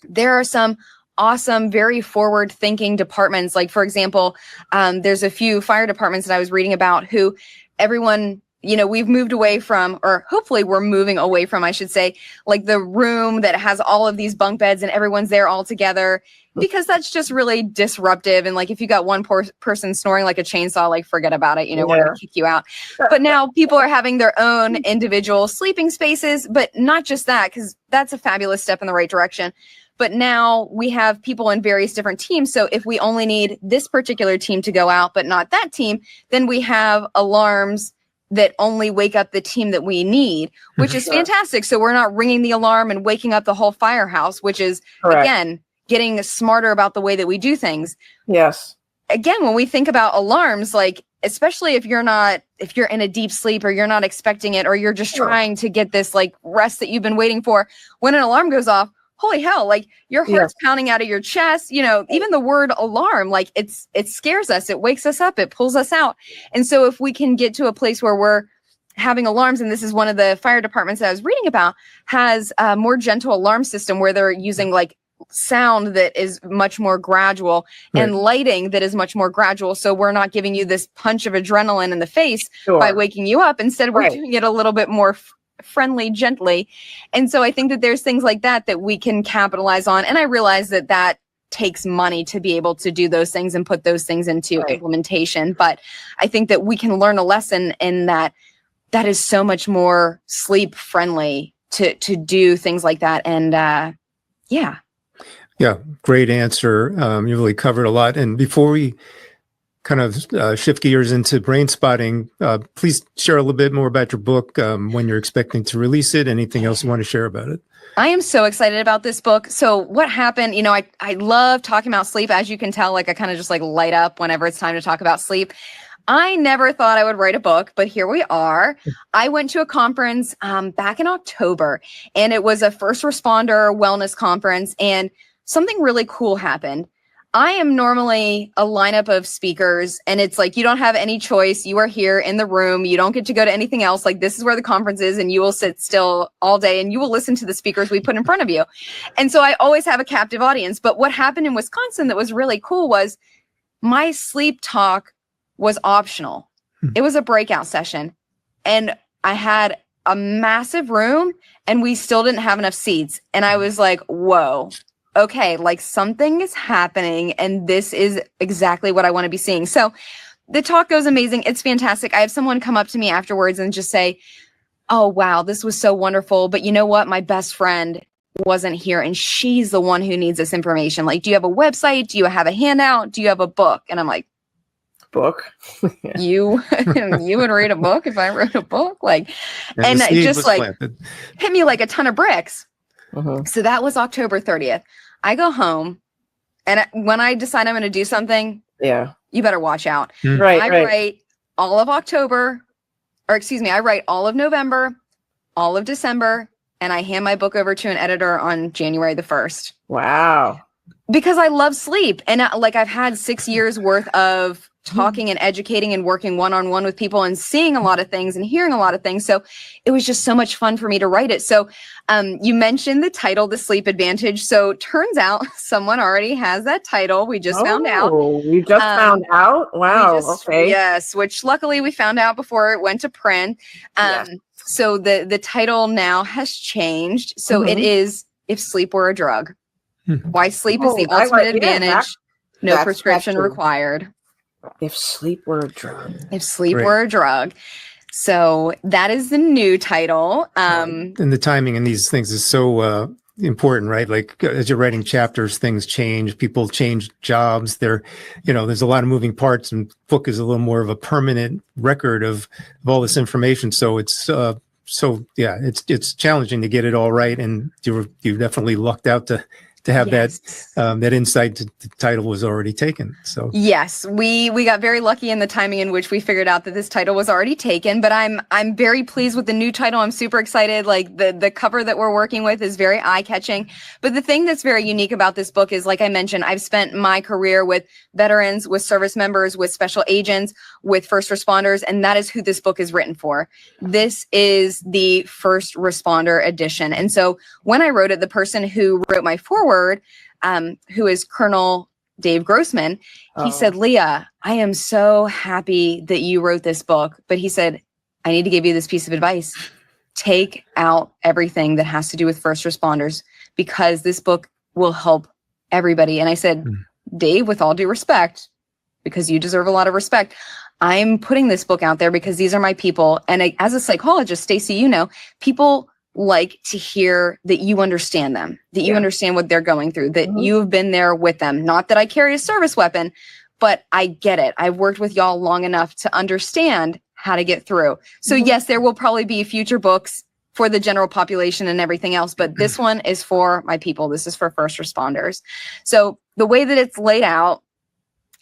there are some awesome, very forward thinking departments. Like, for example, there's a few fire departments that I was reading about who everyone, we've moved away from, or hopefully we're moving away from, I should say, like the room that has all of these bunk beds and everyone's there all together, because that's just really disruptive. And like, if you got one person snoring like a chainsaw, like forget about it, we're going to kick you out. But now people are having their own individual sleeping spaces, but not just that, because that's a fabulous step in the right direction. But now we have people in various different teams. So if we only need this particular team to go out, but not that team, then we have alarms that only wake up the team that we need, which is fantastic. So we're not ringing the alarm and waking up the whole firehouse, which is, again, getting smarter about the way that we do things. Yes. Again, when we think about alarms, like, especially if you're in a deep sleep or you're not expecting it, or you're just trying to get this like rest that you've been waiting for, when an alarm goes off, holy hell, like your heart's pounding out of your chest, even the word alarm, like it scares us, it wakes us up, it pulls us out. And so if we can get to a place where we're having alarms, and this is one of the fire departments that I was reading about, has a more gentle alarm system where they're using like sound that is much more gradual and lighting that is much more gradual. So we're not giving you this punch of adrenaline in the face by waking you up. Instead, we're doing it a little bit more friendly, gently. And so I think that there's things like that we can capitalize on. And I realize that takes money to be able to do those things and put those things into implementation. But I think that we can learn a lesson in that is so much more sleep friendly to do things like that. And Yeah, great answer. You really covered a lot. And before we kind of shift gears into brain spotting, please share a little bit more about your book, when you're expecting to release it, anything else you want to share about it. I am so excited about this book. So what happened, I love talking about sleep. As you can tell, like I kind of just like light up whenever it's time to talk about sleep. I never thought I would write a book, but here we are. I went to a conference back in October, and it was a first responder wellness conference, and something really cool happened. I am normally a lineup of speakers, and it's like, you don't have any choice. You are here in the room. You don't get to go to anything else. Like, this is where the conference is, and you will sit still all day and you will listen to the speakers we put in front of you. And so I always have a captive audience. But what happened in Wisconsin that was really cool was my sleep talk was optional. It was a breakout session, and I had a massive room, and we still didn't have enough seats. And I was like, whoa. Okay, like something is happening, and this is exactly what I want to be seeing. So the talk goes amazing. It's fantastic. I have someone come up to me afterwards and just say, oh, wow, this was so wonderful. But you know what? My best friend wasn't here and she's the one who needs this information. Like, do you have a website? Do you have a handout? Do you have a book? And I'm like, book. you would read a book if I wrote a book? Like, and it just like planted. Hit me like a ton of bricks. So that was October 30th. I go home and when I decide I'm going to do something, you better watch out. I write all of October, or excuse me, I write all of November, all of December, and I hand my book over to an editor on January the 1st. Wow. Because I love sleep. And like I've had 6 years worth of talking and educating and working one-on-one with people and seeing a lot of things and hearing a lot of things. So it was just so much fun for me to write it. So you mentioned the title, The Sleep Advantage. So turns out someone already has that title. We just found out. You just found out? Wow. Okay. Yes, which luckily we found out before it went to print. So the title now has changed. So it is If Sleep Were a Drug. Why sleep is the ultimate advantage. No prescription required. If sleep were a drug. If sleep were a drug. So that is the new title. And the timing in these things is so important, right? Like as you're writing chapters, things change, people change jobs. There's a lot of moving parts, and book is a little more of a permanent record of all this information. So it's it's challenging to get it all right. And you definitely lucked out to have that insight. The title was already taken. So yes, we got very lucky in the timing in which we figured out that this title was already taken. But I'm very pleased with the new title. I'm super excited. Like the cover that we're working with is very eye-catching. But the thing that's very unique about this book is, like I mentioned, I've spent my career with veterans, with service members, with special agents, with first responders, and that is who this book is written for. This is the first responder edition. And so when I wrote it, the person who wrote my foreword, who is Colonel Dave Grossman, he said, Leah, I am so happy that you wrote this book. But he said, I need to give you this piece of advice. Take out everything that has to do with first responders, because this book will help everybody. And I said, Dave, with all due respect, because you deserve a lot of respect, I'm putting this book out there because these are my people. And as a psychologist, Stacey, people like to hear that you understand them, that you understand what they're going through, that you've been there with them. Not that I carry a service weapon, but I get it. I've worked with y'all long enough to understand how to get through. So yes, there will probably be future books for the general population and everything else, but this one is for my people. This is for first responders. So the way that it's laid out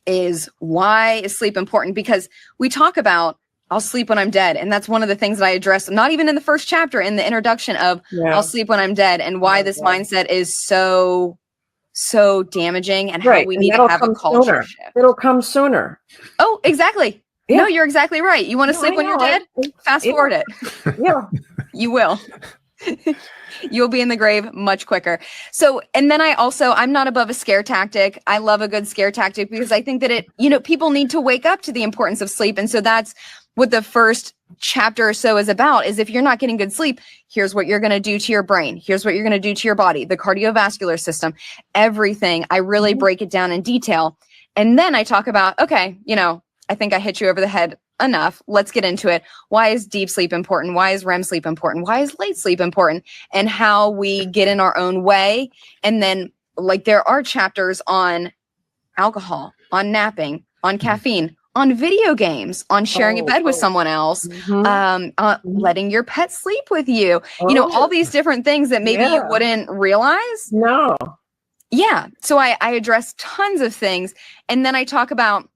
is, why is sleep important? Because we talk about, I'll sleep when I'm dead. And that's one of the things that I address, not even in the first chapter, in the introduction of I'll sleep when I'm dead, and why this mindset is so damaging, and how we need to have a culture shift. It'll come sooner. Oh, exactly. Yeah. No, you're exactly right. You want to sleep when you're dead? Fast forward it. Yeah. You will. You'll be in the grave much quicker. So, and then I'm not above a scare tactic. I love a good scare tactic, because I think that people need to wake up to the importance of sleep. And so that's what the first chapter or so is about, is if you're not getting good sleep, here's what you're going to do to your brain. Here's what you're going to do to your body, the cardiovascular system, everything. I really break it down in detail. And then I talk about, okay, I think I hit you over the head enough. Let's get into it. Why is deep sleep important? Why is REM sleep important? Why is late sleep important? And how we get in our own way. And then, like, there are chapters on alcohol, on napping, on caffeine, on video games, on sharing a bed with someone else, letting your pet sleep with you, all these different things that maybe you wouldn't realize. No. Yeah. So I address tons of things. And then I talk about,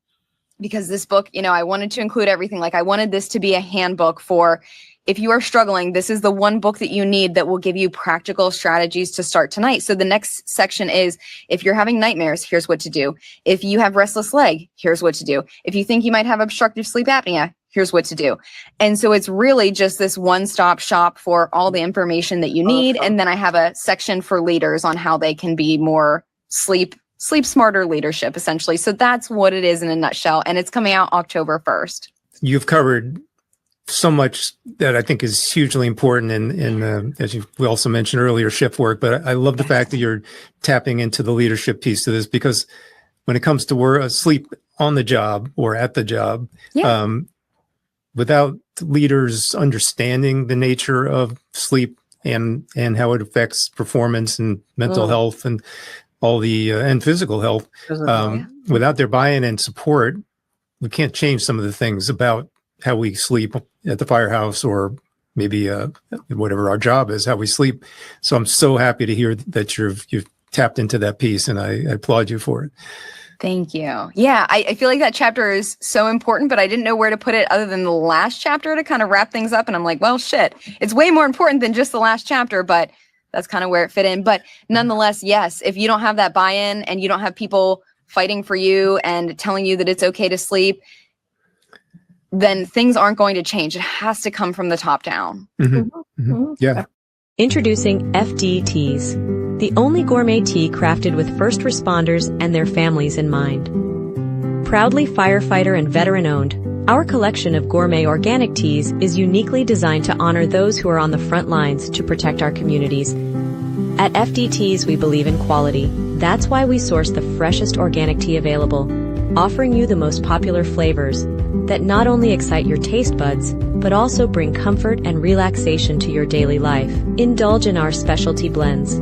because this book, I wanted to include everything. Like, I wanted this to be a handbook for, if you are struggling, this is the one book that you need that will give you practical strategies to start tonight. So the next section is, if you're having nightmares, here's what to do. If you have restless leg, here's what to do. If you think you might have obstructive sleep apnea, here's what to do. And so it's really just this one-stop shop for all the information that you need. And then I have a section for leaders on how they can be more sleep smarter leadership, essentially. So that's what it is in a nutshell. And it's coming out October 1st. You've covered so much that I think is hugely important in as we also mentioned earlier, shift work. But I love the fact that you're tapping into the leadership piece to this, because when it comes to sleep on the job or at the job, without leaders understanding the nature of sleep and how it affects performance and mental health and all the and physical health. Without their buy-in and support, we can't change some of the things about how we sleep at the firehouse, or maybe whatever our job is, how we sleep. So I'm so happy to hear that you've tapped into that piece, and I applaud you for it. Thank you. Yeah, I feel like that chapter is so important, but I didn't know where to put it other than the last chapter to kind of wrap things up. And I'm like, well, shit, it's way more important than just the last chapter, but that's kind of where it fit in. But nonetheless, yes, if you don't have that buy-in and you don't have people fighting for you and telling you that it's okay to sleep, then things aren't going to change. It has to come from the top down. Yeah. Introducing FD Teas, the only gourmet tea crafted with first responders and their families in mind. Proudly firefighter and veteran owned, our collection of gourmet organic teas is uniquely designed to honor those who are on the front lines to protect our communities. At FD Teas, we believe in quality. That's why we source the freshest organic tea available, offering you the most popular flavors that not only excite your taste buds, but also bring comfort and relaxation to your daily life. Indulge in our specialty blends: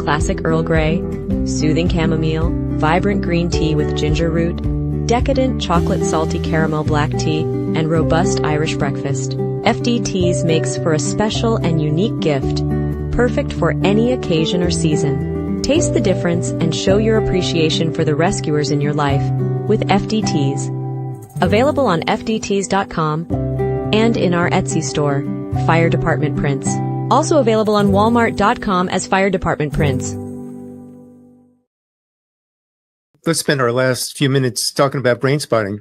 classic Earl Grey, soothing chamomile, vibrant green tea with ginger root, decadent chocolate salty caramel black tea, and robust Irish breakfast. FD Teas makes for a special and unique gift, perfect for any occasion or season. Taste the difference and show your appreciation for the rescuers in your life with FD Teas. Available on fdteas.com and in our Etsy store, Fire Department Prints. Also available on walmart.com as Fire Department Prints. Let's spend our last few minutes talking about brain spotting.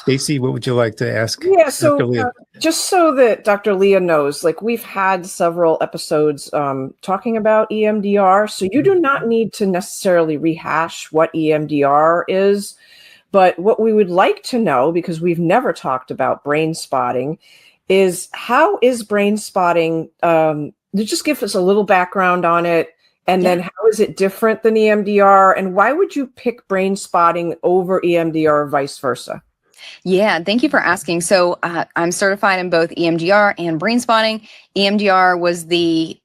Stacey, what would you like to ask? Yeah, so Dr. Leah? Just so that Dr. Leah knows, like, we've had several episodes talking about EMDR, so you do not need to necessarily rehash what EMDR is. But what we would like to know, because we've never talked about brain spotting, is how is brain spotting? Just give us a little background on it, and then how is it different than EMDR, and why would you pick brain spotting over EMDR or vice versa? Yeah, thank you for asking. So I'm certified in both EMDR and brain spotting. EMDR was the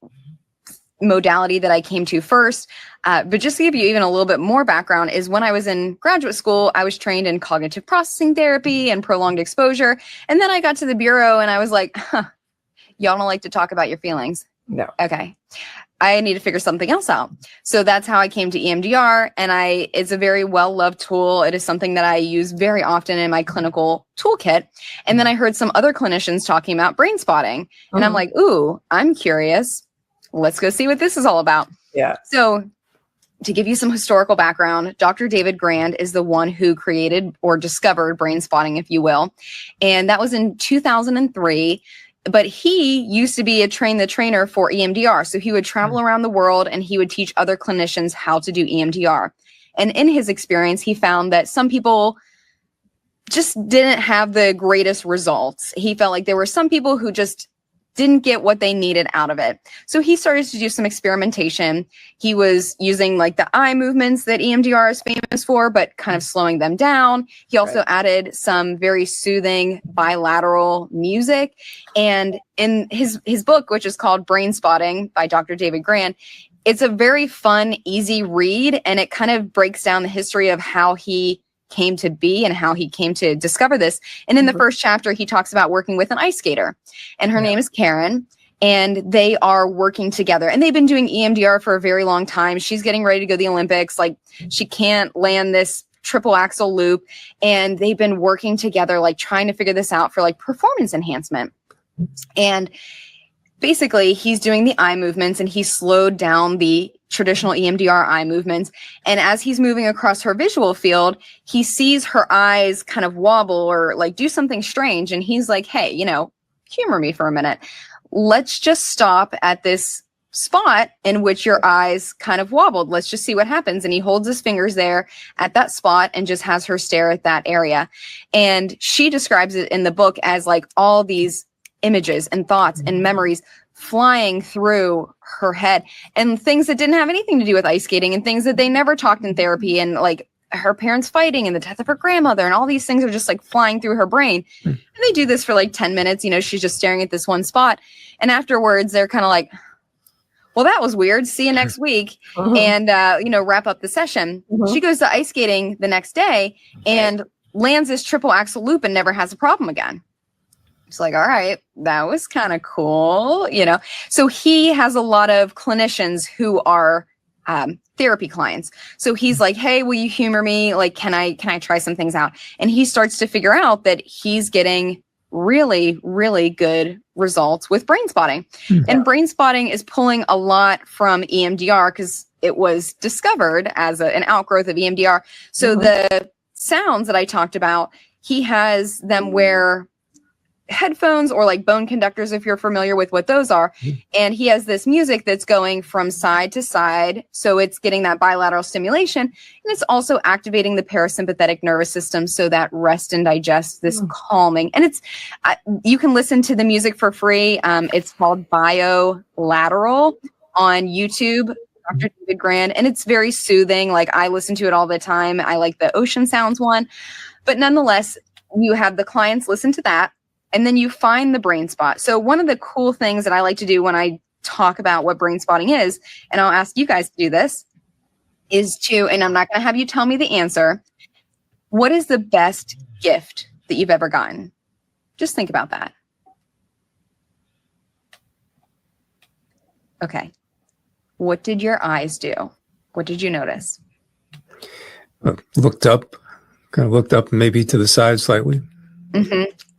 modality that I came to first. But just to give you even a little bit more background, is when I was in graduate school, I was trained in cognitive processing therapy and prolonged exposure. And then I got to the bureau and I was like, y'all don't like to talk about your feelings. No. Okay. I need to figure something else out. So that's how I came to EMDR. And it's a very well-loved tool. It is something that I use very often in my clinical toolkit. And then I heard some other clinicians talking about brain spotting. And I'm like, ooh, I'm curious. Let's go see what this is all about. Yeah. So to give you some historical background, Dr. David Grand is the one who created or discovered brain spotting, if you will. And that was in 2003. But he used to be a trainer for EMDR. So he would travel around the world and he would teach other clinicians how to do EMDR. And in his experience, he found that some people just didn't have the greatest results. He felt like there were some people who just didn't get what they needed out of it. So he started to do some experimentation. He was using like the eye movements that EMDR is famous for, but kind of slowing them down. He also added some very soothing bilateral music. And in his book, which is called Brain Spotting by Dr. David Grand, it's a very fun, easy read. And it kind of breaks down the history of how he came to be and how he came to discover this. And in the first chapter, he talks about working with an ice skater, and her name is Karen, and they are working together, and they've been doing EMDR for a very long time. She's getting ready to go to the Olympics. Like, she can't land this triple axel loop, and they've been working together, like trying to figure this out for like performance enhancement. And basically he's doing the eye movements, and he slowed down the traditional EMDR eye movements. And as he's moving across her visual field, he sees her eyes kind of wobble or like do something strange. And he's like, hey, humor me for a minute. Let's just stop at this spot in which your eyes kind of wobbled. Let's just see what happens. And he holds his fingers there at that spot and just has her stare at that area. And she describes it in the book as like all these images and thoughts and memories flying through her head, and things that didn't have anything to do with ice skating, and things that they never talked in therapy, and like her parents fighting and the death of her grandmother and all these things are just like flying through her brain. And they do this for like 10 minutes. You know, she's just staring at this one spot. And afterwards, they're kind of like, well, that was weird. See you next week. And, you know, wrap up the session. She goes to ice skating the next day and lands this triple axel loop and never has a problem again. It's like, all right, that was kind of cool, you know? So he has a lot of clinicians who are therapy clients. So he's like, hey, will you humor me? Like, can I try some things out? And he starts to figure out that he's getting really, really good results with brain spotting. And brain spotting is pulling a lot from EMDR because it was discovered as an outgrowth of EMDR. So the sounds that I talked about, he has them wear headphones or like bone conductors, if you're familiar with what those are. And he has this music that's going from side to side. So it's getting that bilateral stimulation. And it's also activating the parasympathetic nervous system. So that rest and digest, this calming. And it's, you can listen to the music for free. It's called Biolateral on YouTube, Dr. David Grand. And it's very soothing. Like I listen to it all the time. I like the ocean sounds one, but nonetheless, you have the clients listen to that. And then you find the brain spot. So one of the cool things that I like to do when I talk about what brain spotting is, and I'll ask you guys to do this, is to, and I'm not going to have you tell me the answer, what is the best gift that you've ever gotten? Just think about that. Okay. What did your eyes do? What did you notice? Looked up, kind of looked up maybe to the side slightly.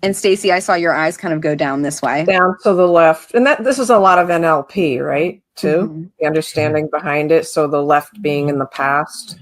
And Stacy, I saw your eyes kind of go down this way. Down to the left. And this is a lot of NLP, right? Too. The understanding behind it. So the left being in the past.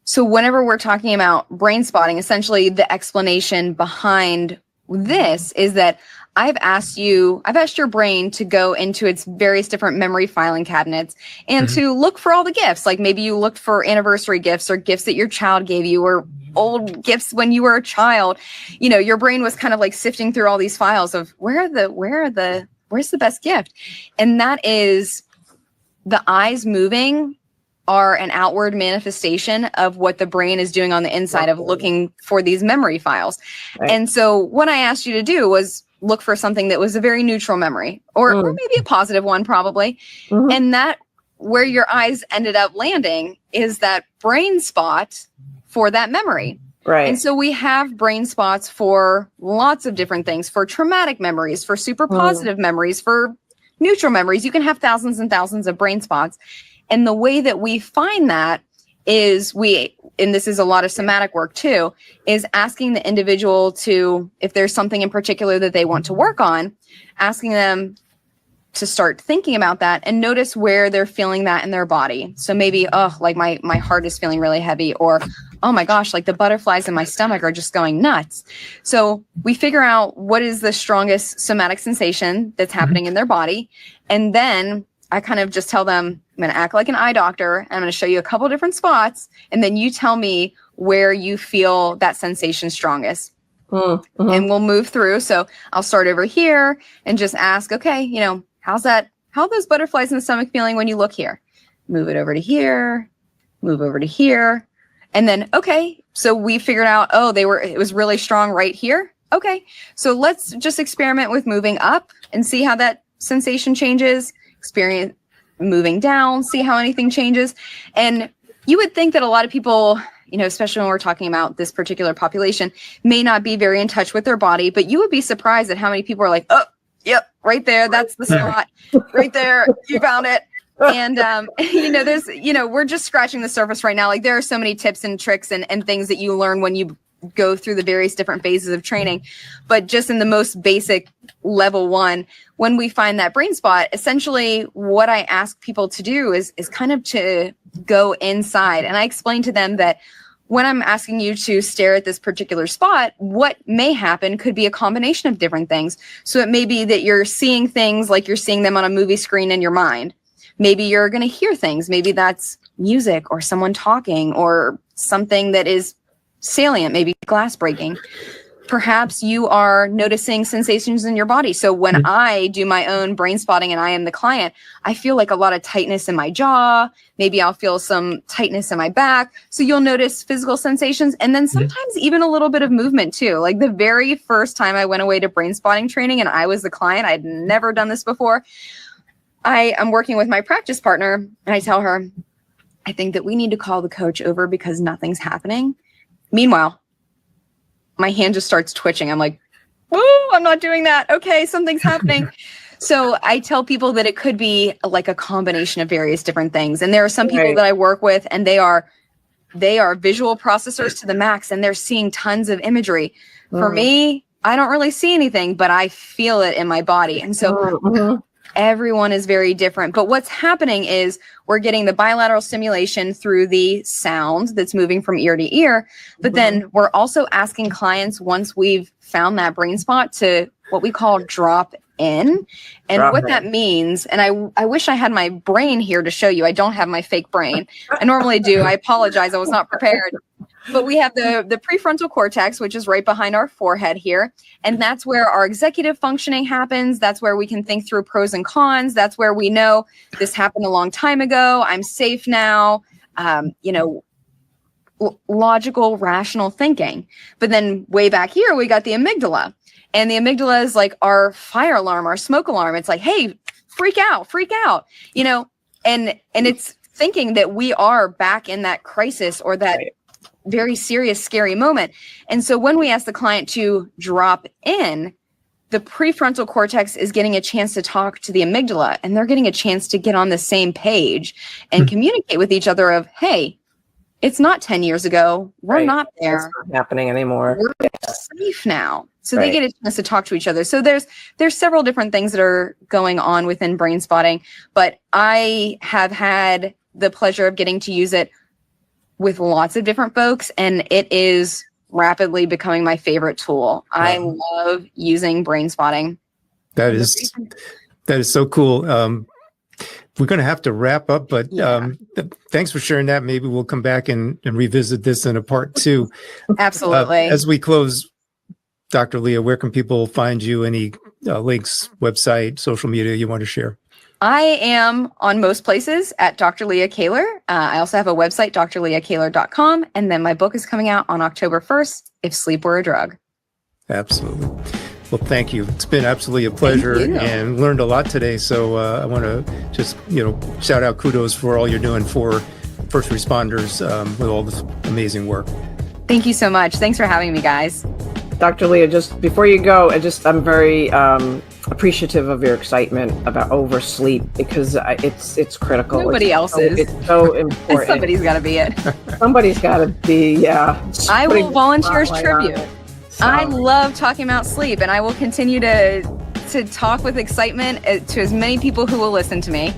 So whenever we're talking about brain spotting, essentially the explanation behind this is that I've asked your brain to go into its various different memory filing cabinets and to look for all the gifts. Like maybe you looked for anniversary gifts or gifts that your child gave you or old gifts when you were a child. You know, your brain was kind of like sifting through all these files of where's the best gift? And that is the eyes moving are an outward manifestation of what the brain is doing on the inside of looking for these memory files. Right. And so what I asked you to do was look for something that was a very neutral memory or maybe a positive one probably. And that where your eyes ended up landing is that brain spot for that memory. Right. And so we have brain spots for lots of different things, for traumatic memories, for super positive memories, for neutral memories. You can have thousands and thousands of brain spots. And the way that we find that is and this is a lot of somatic work too, is asking the individual to, if there's something in particular that they want to work on, asking them to start thinking about that and notice where they're feeling that in their body. So maybe, like my heart is feeling really heavy, or, oh my gosh, like the butterflies in my stomach are just going nuts. So we figure out what is the strongest somatic sensation that's happening in their body. And then I kind of just tell them, I'm going to act like an eye doctor. And I'm going to show you a couple different spots. And then you tell me where you feel that sensation strongest. And we'll move through. So I'll start over here and just ask, okay, you know, how are those butterflies in the stomach feeling when you look here? Move it over to here, move over to here. And then, okay, so we figured out, it was really strong right here. Okay, so let's just experiment with moving up and see how that sensation changes. Experience moving down, see how anything changes. And you would think that a lot of people, you know, especially when we're talking about this particular population, may not be very in touch with their body, but you would be surprised at how many people are like, oh, yep, right there, that's the spot, right there, you found it. And, you know, we're just scratching the surface right now. Like there are so many tips and tricks and things that you learn when you go through the various different phases of training. But just in the most basic level one, when we find that brain spot, essentially what I ask people to do is kind of to go inside. And I explain to them that when I'm asking you to stare at this particular spot, what may happen could be a combination of different things. So it may be that you're seeing things like you're seeing them on a movie screen in your mind. Maybe you're going to hear things. Maybe that's music or someone talking or something that is salient, maybe glass breaking. Perhaps you are noticing sensations in your body. So when I do my own brain spotting and I am the client, I feel like a lot of tightness in my jaw. Maybe I'll feel some tightness in my back. So you'll notice physical sensations and then sometimes even a little bit of movement too. Like the very first time I went away to brain spotting training and I was the client, I'd never done this before. I am working with my practice partner and I tell her, I think that we need to call the coach over because nothing's happening. Meanwhile, my hand just starts twitching. I'm like, oh, I'm not doing that. Okay, something's happening. So I tell people that it could be like a combination of various different things. And there are some people that I work with and they are visual processors to the max and they're seeing tons of imagery. For me, I don't really see anything, but I feel it in my body. And so everyone is very different. But what's happening is we're getting the bilateral stimulation through the sound that's moving from ear to ear. But then we're also asking clients, once we've found that brain spot, to what we call drop in. And what that means, and I wish I had my brain here to show you. I don't have my fake brain. I normally do. I apologize. I was not prepared. But we have the prefrontal cortex, which is right behind our forehead here. And that's where our executive functioning happens. That's where we can think through pros and cons. That's where we know this happened a long time ago. I'm safe now. Logical, rational thinking. But then way back here, we got the amygdala. And the amygdala is like our fire alarm, our smoke alarm. It's like, hey, freak out, and it's thinking that we are back in that crisis or that very serious, scary moment. And so when we ask the client to drop in, the prefrontal cortex is getting a chance to talk to the amygdala and they're getting a chance to get on the same page and communicate with each other of, hey, it's not 10 years ago. We're not there. It's not happening anymore. We're safe now. So they get a chance to talk to each other. So there's several different things that are going on within brain spotting, but I have had the pleasure of getting to use it with lots of different folks, and it is rapidly becoming my favorite tool. I love using brain spotting. That is so cool. We're going to have to wrap up, but thanks for sharing that. Maybe we'll come back and revisit this in a part 2. Absolutely. As we close, Dr. Leah, where can people find you? Any links, website, social media you want to share? I am on most places at Dr. Leah Kaylor. I also have a website, drleahkaylor.com. And then my book is coming out on October 1st, If Sleep Were a Drug. Absolutely. Well, thank you. It's been absolutely a pleasure and learned a lot today. So I want to just, shout out kudos for all you're doing for first responders with all this amazing work. Thank you so much. Thanks for having me, guys. Dr. Leah, just before you go, I'm very appreciative of your excitement about oversleep because it's critical. Nobody else is. It's so important. Somebody's got to be it. Somebody's got to be, I will volunteer as tribute. I love talking about sleep, and I will continue to talk with excitement to as many people who will listen to me.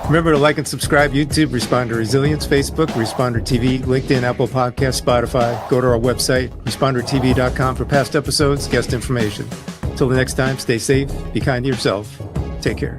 Remember to like and subscribe YouTube, Responder Resilience, Facebook, Responder TV, LinkedIn, Apple Podcasts, Spotify. Go to our website, respondertv.com for past episodes, guest information. Until the next time, stay safe, be kind to yourself. Take care.